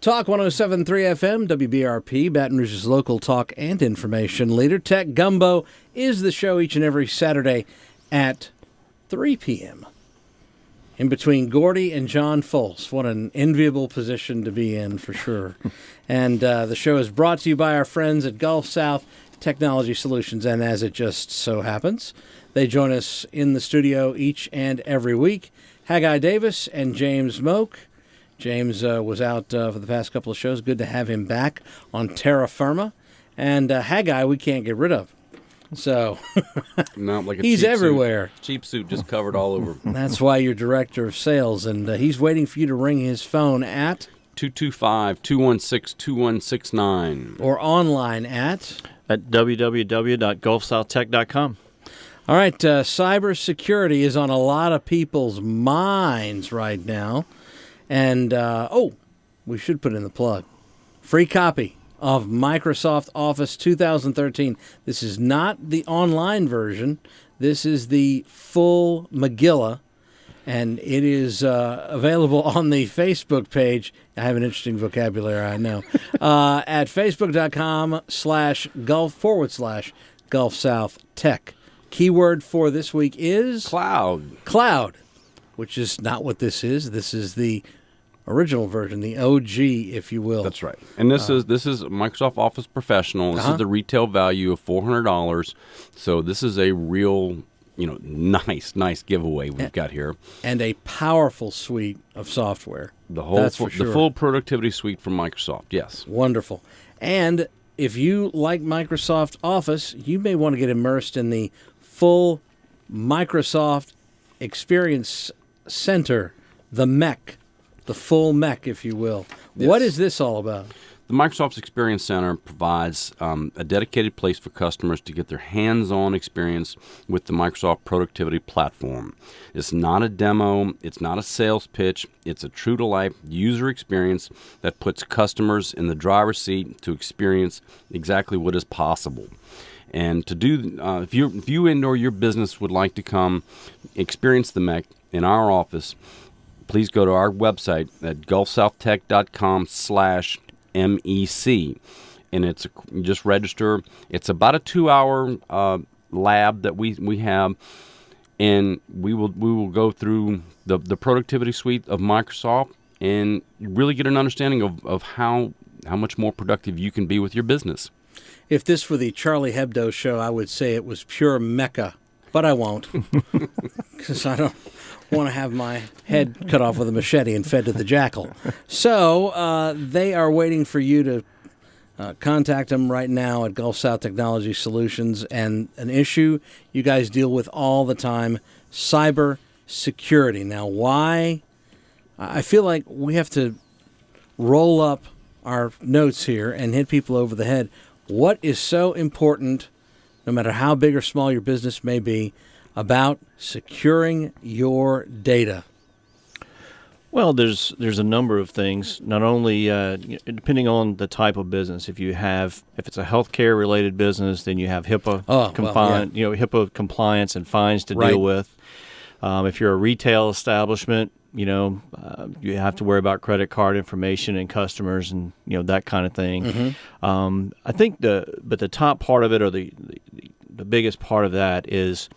Talk 107.3 FM, WBRP, Baton Rouge's local talk and information leader. Tech Gumbo is the show each and every Saturday at 3 p.m. in between Gordy and John Folse. What an enviable position to be in, for sure. And the show is brought to you by our friends at Gulf South Technology Solutions. And as it just so happens, they join us in the studio each and every week. Haggai Davis and James Moak. James was out for the past couple of shows. Good to have him back on terra firma. And Haggai, we can't get rid of. So Not like a he's cheap everywhere. Suit. Cheap suit just covered all over. That's why you're director of sales. And he's waiting for you to ring his phone at 225-216-2169. or online at www.gulfsouthtech.com. All right, cybersecurity is on a lot of people's minds right now. And, we should put in the plug. Free copy of Microsoft Office 2013. This is not the online version. This is the full Megillah, and it is available on the Facebook page. I have an interesting vocabulary, I know. At facebook.com/Gulf South Tech. Keyword for this week is Cloud, which is not what this is. This is the original version, the OG, if you will. That's right. And this is Microsoft Office Professional. This is the retail value of $400. So this is a real, nice giveaway we've got here. And a powerful suite of software. The full productivity suite from Microsoft. Yes. Wonderful. And if you like Microsoft Office, you may want to get immersed in the full Microsoft Experience Center, the MEC. The full MEC, if you will. Yes. What is this all about? The Microsoft Experience Center provides a dedicated place for customers to get their hands-on experience with the Microsoft Productivity Platform. It's not a demo. It's not a sales pitch. It's a true-to-life user experience that puts customers in the driver's seat to experience exactly what is possible. And to do, if you and/or your business would like to come experience the MEC in our office, please go to our website at gulfsouthtech.com/MEC, and you just register. It's about a 2-hour lab that we have, and we will go through the productivity suite of Microsoft and really get an understanding of how much more productive you can be with your business. If this were the Charlie Hebdo show, I would say it was pure Mecca, but I won't, because I don't want to have my head cut off with a machete and fed to the jackal. So they are waiting for you to contact them right now at Gulf South Technology Solutions. And an issue you guys deal with all the time, cyber security. Now, why? I feel like we have to roll up our notes here and hit people over the head. What is so important, no matter how big or small your business may be, about securing your data? Well, there's a number of things. Not only depending on the type of business. If it's a healthcare related business, then you have HIPAA HIPAA compliance and fines to deal with. If you're a retail establishment, you have to worry about credit card information and customers and that kind of thing. Mm-hmm. I think the top part of it, or the biggest part of that, is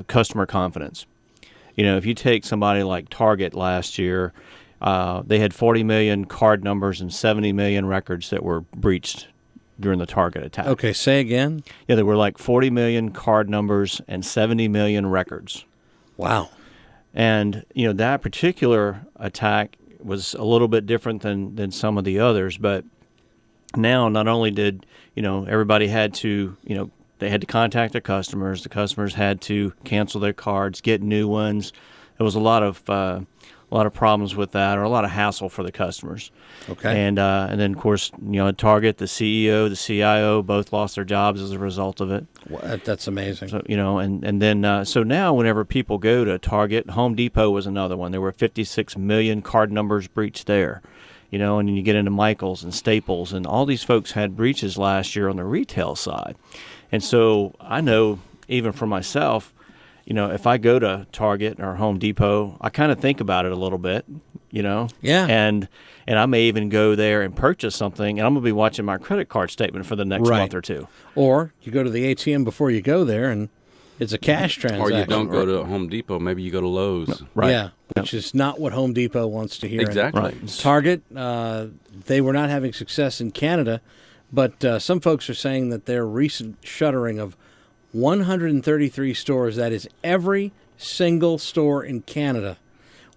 customer confidence. If you take somebody like Target last year, they had 40 million card numbers and 70 million records that were breached during the Target attack. Okay, say again. Yeah, there were like 40 million card numbers and 70 million records. Wow. And, that particular attack was a little bit different than some of the others. But now not only did, everybody had to, they had to contact their customers. The customers had to cancel their cards, get new ones. There was a lot of problems with that, or a lot of hassle for the customers. Okay. And then, of course, at Target, the CEO, the CIO both lost their jobs as a result of it. Well, that's amazing. So, and then so now whenever people go to Target, Home Depot was another one. There were 56 million card numbers breached there. And then you get into Michaels and Staples, and all these folks had breaches last year on the retail side. And so I know, even for myself, if I go to Target or Home Depot, I kind of think about it a little bit. you know? Yeah. And I may even go there and purchase something, and I'm going to be watching my credit card statement for the next month or two. Or you go to the ATM before you go there, and it's a cash transaction. Or you don't go to Home Depot. Maybe you go to Lowe's. Right. Yeah, which is not what Home Depot wants to hear. Exactly. Right. Target, they were not having success in Canada, but some folks are saying that their recent shuttering of 133 stores, that is every single store in Canada,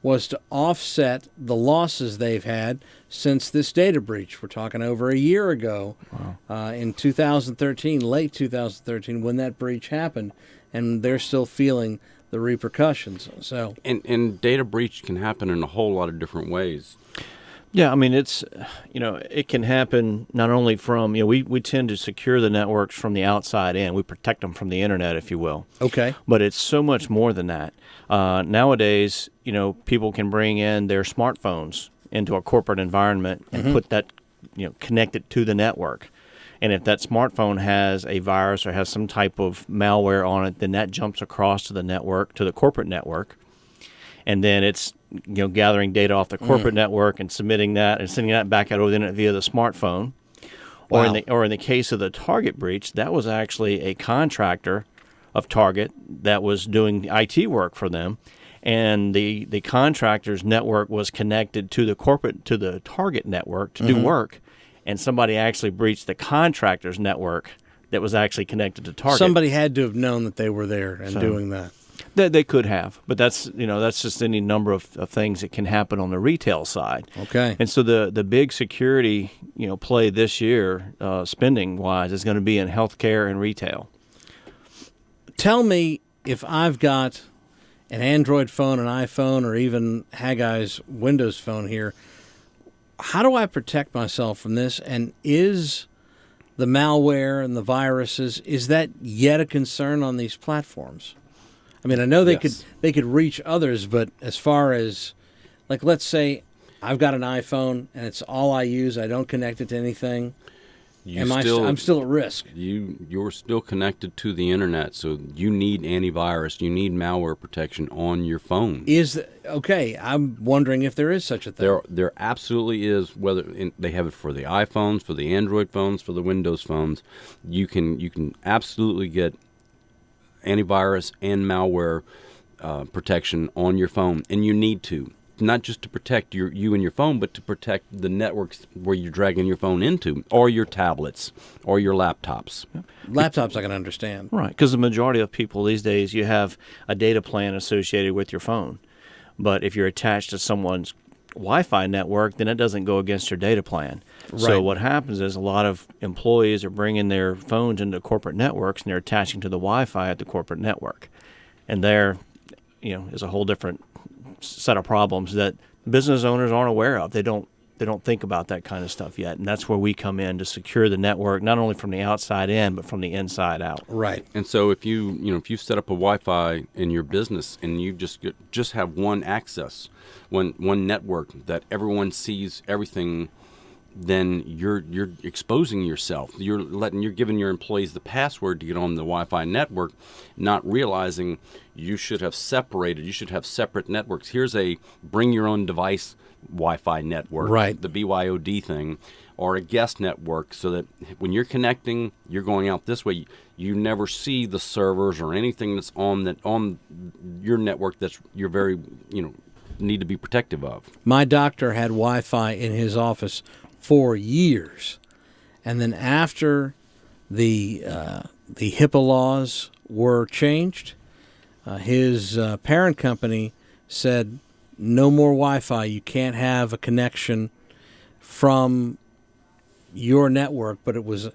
was to offset the losses they've had since this data breach. We're talking over a year ago, in 2013, late 2013, when that breach happened, and they're still feeling the repercussions. So, and data breach can happen in a whole lot of different ways. Yeah, I mean, it's, it can happen not only from, we tend to secure the networks from the outside in. We protect them from the internet, if you will. okay. But it's so much more than that. Nowadays, people can bring in their smartphones into a corporate environment and put that, connect it to the network. And if that smartphone has a virus or has some type of malware on it, then that jumps across to the network, to the corporate network. And then it's, gathering data off the corporate network and submitting that and sending that back out over the internet via the smartphone. Wow. Or in the case of the Target breach, that was actually a contractor of Target that was doing IT work for them, and the contractor's network was connected to the Target network to do work, and somebody actually breached the contractor's network that was actually connected to Target. Somebody had to have known that they were there and doing that. They could have, but that's just any number of things that can happen on the retail side. Okay. And so the big security play this year, spending wise, is going to be in healthcare and retail. Tell me, if I've got an Android phone, an iPhone, or even Haggai's Windows phone here, how do I protect myself from this? And is the malware and the viruses, is that yet a concern on these platforms? I mean, I know they could reach others, but as far as, like, let's say I've got an iPhone and it's all I use, I don't connect it to anything. I'm still at risk. You're still connected to the internet, so you need antivirus. You need malware protection on your phone. Okay? I'm wondering if there is such a thing. There absolutely is. They have it for the iPhones, for the Android phones, for the Windows phones. You can absolutely get antivirus and malware protection on your phone, and you need to, not just to protect you and your phone, but to protect the networks where you're dragging your phone into, or your tablets, or your laptops. Laptops I can understand. Right, because the majority of people these days, you have a data plan associated with your phone. But if you're attached to someone's Wi-Fi network, then it doesn't go against your data plan. Right. So what happens is a lot of employees are bringing their phones into corporate networks, and they're attaching to the Wi-Fi at the corporate network. And there, is a whole different set of problems that business owners aren't aware of. They don't think about that kind of stuff yet, and that's where we come in to secure the network, not only from the outside in, but from the inside out. Right. And so if you set up a Wi-Fi in your business and you just have one access, one network that everyone sees everything, then you're exposing yourself. You're giving your employees the password to get on the Wi-Fi network, not realizing you should have separated. You should have separate networks. Here's a bring your own device Wi-Fi network, right? The BYOD thing, or a guest network, so that when you're connecting, you're going out this way. You never see the servers or anything that's on your network that's you're very need to be protective of. My doctor had Wi-Fi in his office for years, and then after the HIPAA laws were changed, his parent company said no more Wi-Fi. You can't have a connection from your network. But it was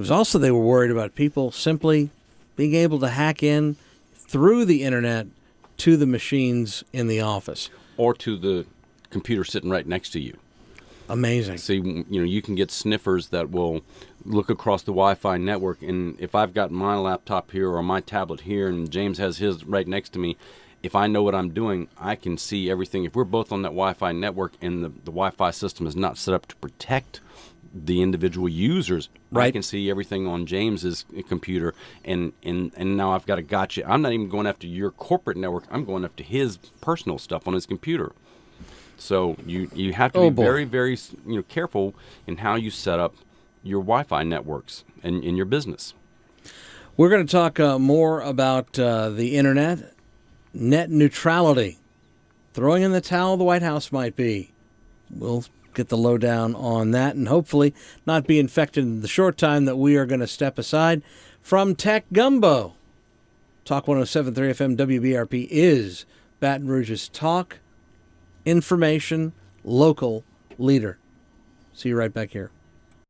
also they were worried about people simply being able to hack in through the internet to the machines in the office or to the computer sitting right next to you. Amazing. See, you can get sniffers that will look across the Wi-Fi network, and if I've got my laptop here or my tablet here and James has his right next to me, if I know what I'm doing, I can see everything. If we're both on that Wi-Fi network and the Wi-Fi system is not set up to protect the individual users, right, I can see everything on James's computer, and now I've got a gotcha. I'm not even going after your corporate network. I'm going after his personal stuff on his computer. So you have to Oh, be boy. very, very careful in how you set up your Wi-Fi networks in your business. We're going to talk more about the internet, net neutrality, throwing in the towel the White House might be. We'll get the lowdown on that and hopefully not be infected in the short time that we are going to step aside from Tech Gumbo. Talk 107.3 FM WBRP is Baton Rouge's talk, information, local leader. See you right back here.